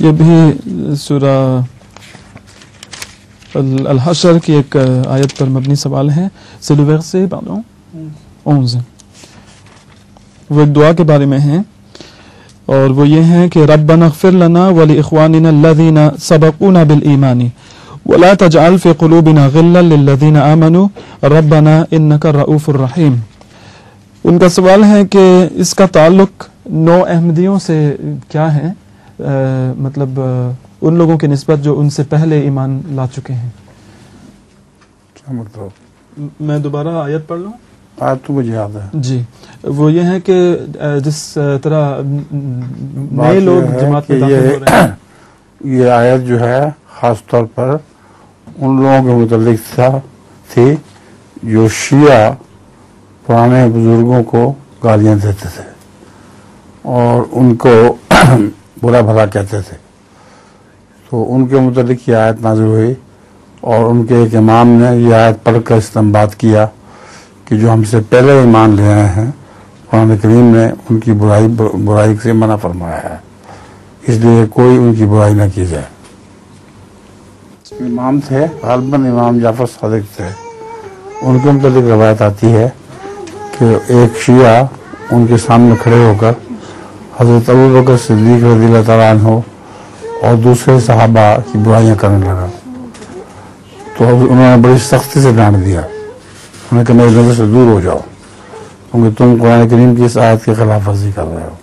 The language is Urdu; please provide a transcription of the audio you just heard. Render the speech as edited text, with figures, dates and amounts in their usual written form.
یہ بھی سورہ الحشر کی ایک آیت پر مبنی سوال ہے. C'est le verset, pardon 11. وہ ایک دعا کے بارے میں ہے اور وہ یہ ہے کہ ربنا اغفر لنا ولاخواننا الذين سبقونا بالایمان ولا تجعل في قلوبنا غلا للذين آمنوا ربنا انك الرؤوف الرحیم. ان کا سوال ہے کہ اس کا تعلق نو احمدیوں سے کیا ہے، مطلب ان لوگوں کی نسبت جو ان سے پہلے ایمان لا چکے ہیں. کیا مطلب؟ میں دوبارہ آیت پڑھ لوں. آیت تو مجھے یاد ہے جی. وہ یہ ہے کہ جس طرح نئے لوگ جماعت میں داخل ہو رہے ہیں، یہ آیت جو ہے خاص طور پر ان لوگوں کے متعلق تھی جو شیعہ پرانے بزرگوں کو گالیاں دیتے تھے اور ان کو برا بھلا کہتے تھے. تو ان کے متعلق یہ آیت نازل ہوئی اور ان کے ایک امام نے یہ آیت پڑھ کر استنباط کیا کہ جو ہم سے پہلے ایمان لے آئے ہیں قرآن کریم نے ان کی برائی سے منع فرمایا ہے، اس لیے کوئی ان کی برائی نہ کی جائے. امام تھے غالباً امام جعفر صادق تھے. ان کے متعلق روایت آتی ہے کہ ایک شیعہ ان کے سامنے کھڑے ہو کر حضرت ابوبکر صدیق رضی اللہ تعالیٰ عنہ اور دوسرے صحابہ کی برائیاں کرنے لگا. تو انہوں نے بڑی سختی سے ڈانٹ دیا. انہوں نے کہا میری نظر سے دور ہو جاؤ کیونکہ تم قرآن کریم کی اس آیت کی خلاف ورزی کر رہے ہو.